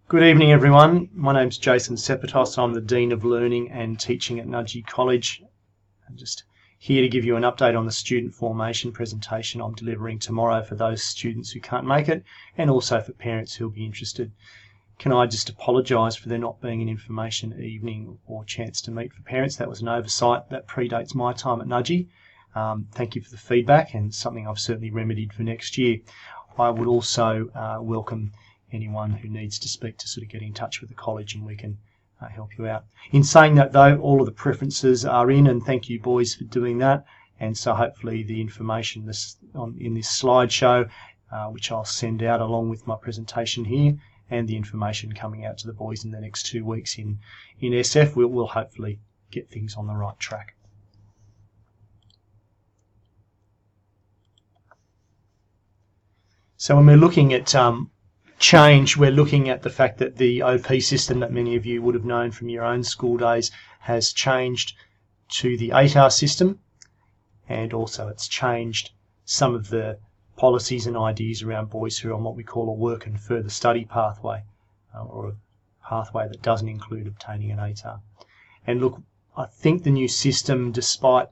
Good evening, everyone. My name's Jason Sepetos. I'm the Dean of Learning and Teaching at Nudgee College. I'm just here to give you an update on the student formation presentation I'm delivering tomorrow for those students who can't make it, and also for parents who'll be interested. Can I just apologise for there not being an information evening or chance to meet for parents? That was an oversight that predates my time at Nudgee. Thank you for the feedback, and something I've certainly remedied for next year. I would also welcome anyone who needs to speak to sort of get in touch with the college, and we can help you out. In saying that though, all of the preferences are in, and thank you boys for doing that. And so hopefully the information in this slideshow, which I'll send out along with my presentation here, and the information coming out to the boys in the next 2 weeks in SF, will hopefully get things on the right track. So when we're looking at change, we're looking at the fact that the OP system that many of you would have known from your own school days has changed to the ATAR system, and also it's changed some of the policies and ideas around boys who are on what we call a work and further study pathway, or a pathway that doesn't include obtaining an ATAR. And look, I think the new system, despite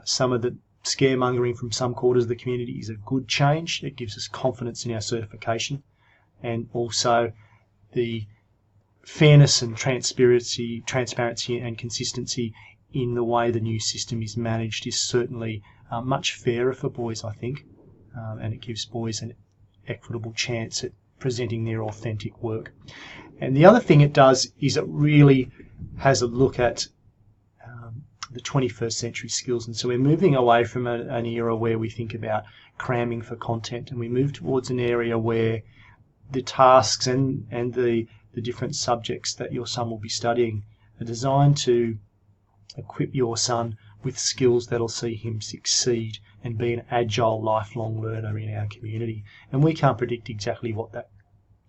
some of the scaremongering from some quarters of the community, is a good change. It gives us confidence in our certification, and also the fairness and transparency and consistency in the way the new system is managed is certainly much fairer for boys, I think, and it gives boys an equitable chance at presenting their authentic work. And the other thing it does is it really has a look at the 21st century skills, and so we're moving away from an era where we think about cramming for content, and we move towards an area where the tasks and the different subjects that your son will be studying are designed to equip your son with skills that'll see him succeed and be an agile, lifelong learner in our community. And we can't predict exactly what that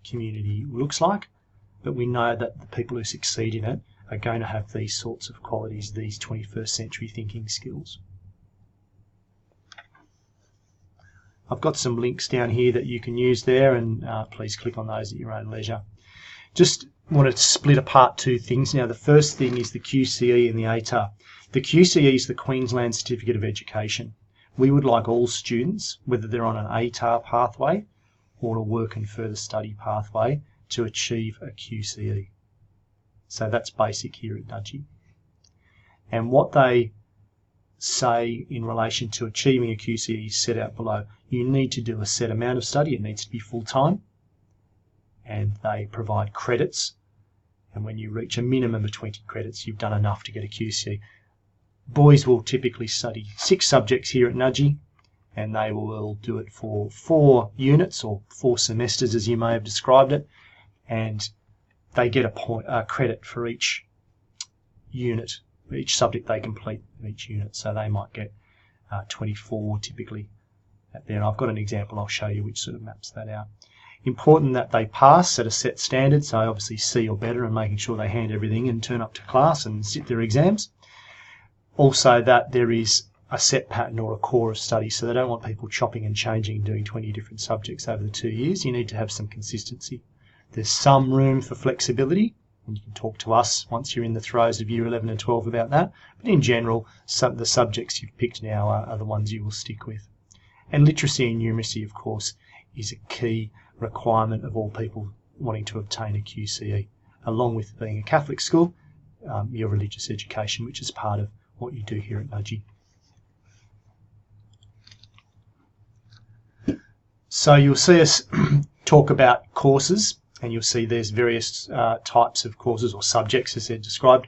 community looks like, but we know that the people who succeed in it are going to have these sorts of qualities, these 21st century thinking skills. I've got some links down here that you can use there, and please click on those at your own leisure. Just want to split apart two things now. The first thing is the QCE and the ATAR. The QCE is the Queensland Certificate of Education. We would like all students, whether they're on an ATAR pathway or a work and further study pathway, to achieve a QCE. So that's basic here at Nudgee. And what they say in relation to achieving a QCE is set out below. You need to do a set amount of study. It needs to be full-time, and they provide credits, and when you reach a minimum of 20 credits, you've done enough to get a QCE. Boys will typically study 6 subjects here at Nudgee, and they will do it for 4 units or 4 semesters, as you may have described it, and they get a credit for each unit, each subject they complete in each unit. So they might get 24 typically there. And I've got an example I'll show you which sort of maps that out. Important that they pass at a set standard, so obviously C or better, and making sure they hand everything and turn up to class and sit their exams. Also that there is a set pattern or a core of study, so they don't want people chopping and changing and doing 20 different subjects over the 2 years. You need to have some consistency. There's some room for flexibility, and you can talk to us once you're in the throes of year 11 and 12 about that, but in general, the subjects you've picked now are the ones you will stick with. And literacy and numeracy, of course, is a key requirement of all people wanting to obtain a QCE, along with being a Catholic school, your religious education, which is part of what you do here at Nudgee. So you'll see us talk about courses, and you'll see there's various types of courses or subjects, as they're described,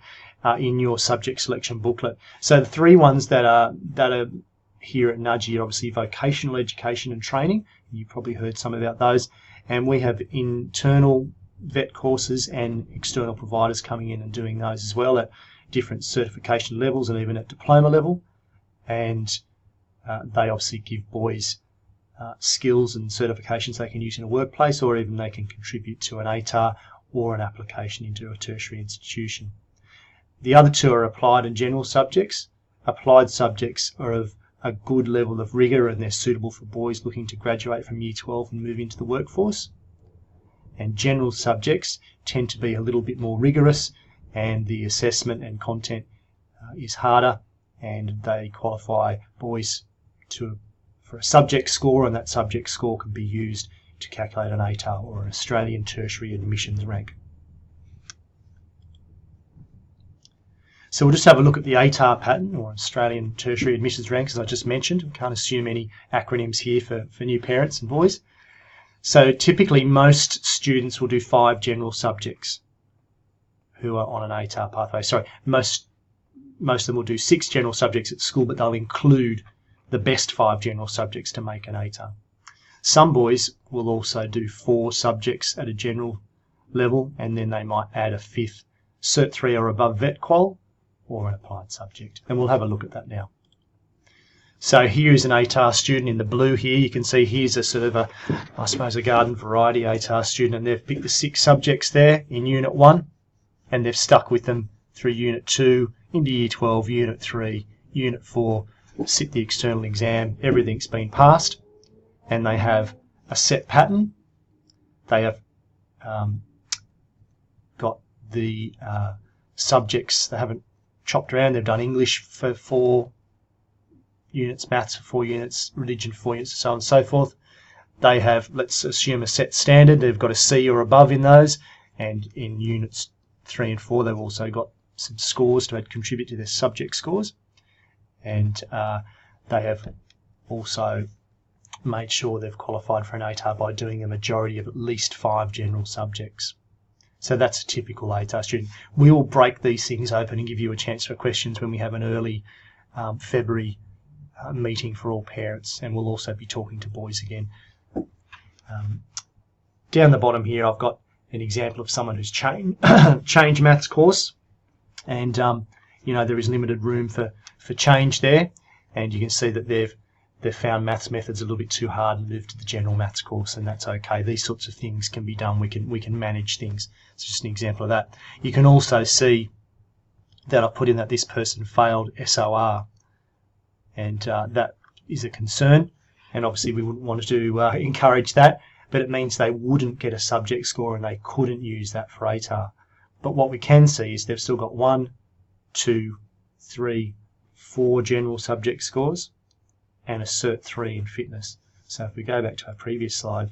in your subject selection booklet. So the 3 ones that are here at Nudgee are obviously vocational education and training. You've probably heard some about those. And we have internal vet courses and external providers coming in and doing those as well at different certification levels and even at diploma level. And they obviously give boys skills and certifications they can use in a workplace, or even they can contribute to an ATAR or an application into a tertiary institution. The other 2 are applied and general subjects. Applied subjects are of a good level of rigour, and they're suitable for boys looking to graduate from year 12 and move into the workforce. and general subjects tend to be a little bit more rigorous, and the assessment and content is harder, and they qualify boys for a subject score, and that subject score can be used to calculate an ATAR, or an Australian Tertiary Admissions Rank. So we'll just have a look at the ATAR pattern, or Australian Tertiary Admissions Rank, as I just mentioned. We can't assume any acronyms here for new parents and boys. So typically most students will do 5 general subjects who are on an ATAR pathway. Sorry, most of them will do 6 general subjects at school, but they'll include the best 5 general subjects to make an ATAR. Some boys will also do 4 subjects at a general level, and then they might add a 5th Cert 3 or above vet qual, or an applied subject, and we'll have a look at that now. So here's an ATAR student in the blue here. You can see here's a sort of I suppose a garden variety ATAR student, and they've picked the 6 subjects there in Unit 1, and they've stuck with them through Unit 2, into Year 12, Unit 3, Unit 4, sit the external exam, everything's been passed, and they have a set pattern. They have got the subjects, they haven't chopped around. They've done English for 4 units, maths for 4 units, religion for 4 units, and so on and so forth. They have, let's assume, a set standard. They've got a C or above in those, and in units 3 and 4 they've also got some scores to contribute to their subject scores, and they have also made sure they've qualified for an ATAR by doing a majority of at least 5 general subjects. So that's a typical ATAR student. We will break these things open and give you a chance for questions when we have an early February meeting for all parents, and we'll also be talking to boys again. Down the bottom here I've got an example of someone who's changed maths course, and there is limited room for change there, and you can see that they've found maths methods a little bit too hard and moved to the general maths course, and that's okay. These sorts of things can be done. We can manage things. It's just an example of that. You can also see that I've put in that this person failed SOR, and that is a concern, and obviously we wouldn't want to encourage that, but it means they wouldn't get a subject score and they couldn't use that for ATAR. But what we can see is they've still got 1, 2, 3, 4 general subject scores and a Cert 3 in fitness. So if we go back to our previous slide,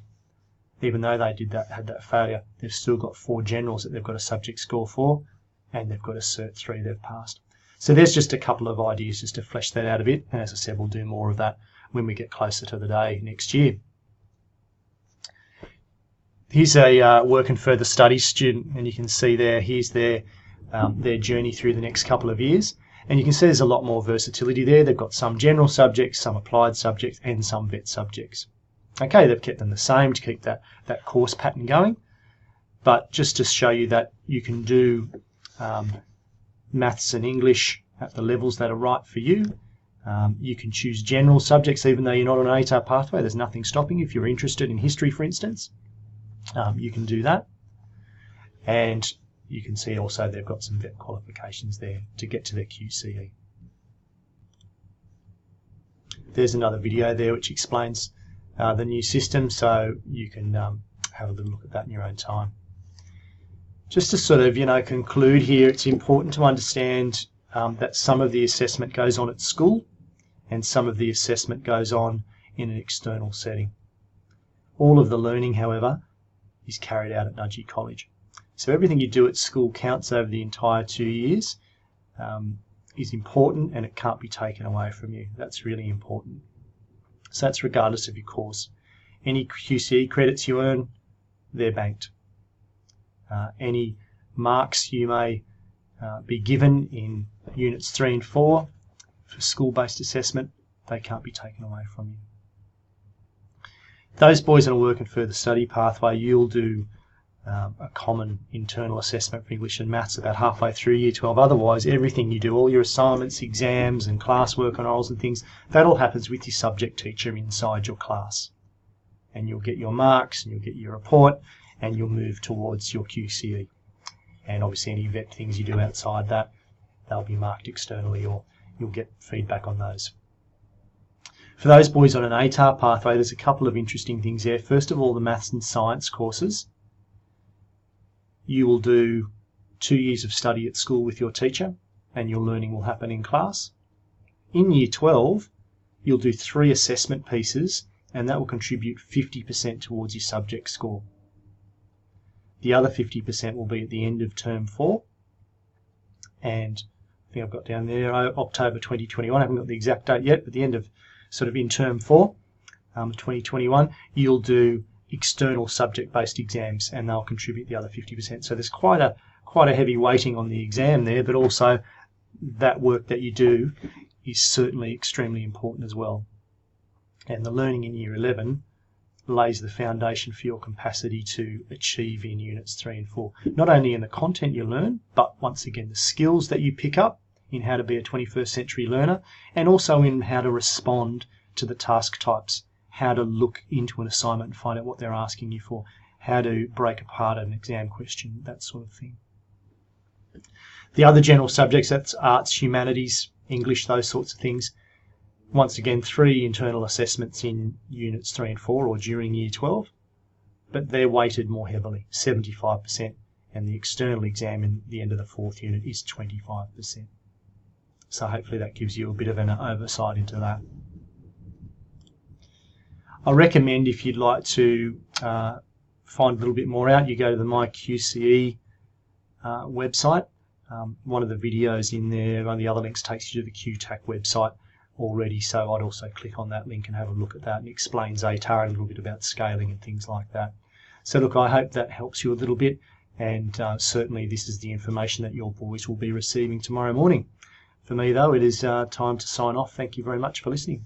even though they had that failure, they've still got 4 generals that they've got a subject score for, and they've got a Cert 3 they've passed. So there's just a couple of ideas just to flesh that out a bit, and as I said, we'll do more of that when we get closer to the day next year. Here's a work and further studies student, and you can see there, here's their journey through the next couple of years. And you can see there's a lot more versatility there. They've got some general subjects, some applied subjects, and some vet subjects. Okay, they've kept them the same to keep that course pattern going. But just to show you that you can do maths and English at the levels that are right for you. You can choose general subjects even though you're not on an ATAR pathway. There's nothing stopping you. If you're interested in history, for instance, you can do that. And you can see also they've got some vet qualifications there to get to their QCE. There's another video there which explains the new system, so you can have a little look at that in your own time. Just to sort of, conclude here, it's important to understand that some of the assessment goes on at school and some of the assessment goes on in an external setting. All of the learning, however, is carried out at Nudgee College. So everything you do at school counts over the entire 2 years, is important, and it can't be taken away from you. That's really important. So that's regardless of your course. Any QCE credits you earn, they're banked. Any marks you may be given in units 3 and 4 for school-based assessment, they can't be taken away from you. Those boys on a work and further study pathway, you'll do a common internal assessment for English and Maths about halfway through Year 12. Otherwise, everything you do, all your assignments, exams and classwork and orals and things, that all happens with your subject teacher inside your class. And you'll get your marks and you'll get your report and you'll move towards your QCE. And obviously any vet things you do outside that, they'll be marked externally, or you'll get feedback on those. For those boys on an ATAR pathway, there's a couple of interesting things there. First of all, the maths and science courses you will do 2 years of study at school with your teacher, and your learning will happen in class. In Year 12, you'll do 3 assessment pieces, and that will contribute 50% towards your subject score. The other 50% will be at the end of Term 4, and I think I've got down there October 2021. I haven't got the exact date yet, but the end of sort of in Term 4, 2021, you'll do external subject-based exams, and they'll contribute the other 50%. So there's quite a heavy weighting on the exam there, but also that work that you do is certainly extremely important as well. And the learning in Year 11 lays the foundation for your capacity to achieve in Units 3 and 4. Not only in the content you learn, but once again the skills that you pick up in how to be a 21st century learner, and also in how to respond to the task types, how to look into an assignment and find out what they're asking you for, how to break apart an exam question, that sort of thing. The other general subjects, that's arts, humanities, English, those sorts of things. Once again, 3 internal assessments in Units 3 and 4 or during Year 12, but they're weighted more heavily, 75%, and the external exam in the end of the 4th unit is 25%. So hopefully that gives you a bit of an oversight into that. I recommend, if you'd like to find a little bit more out, you go to the MyQCE website. One of the videos in there, one of the other links takes you to the QTAC website already, so I'd also click on that link and have a look at that, and explains ATAR and a little bit about scaling and things like that. So look, I hope that helps you a little bit, and certainly this is the information that your boys will be receiving tomorrow morning. For me though, it is time to sign off. Thank you very much for listening.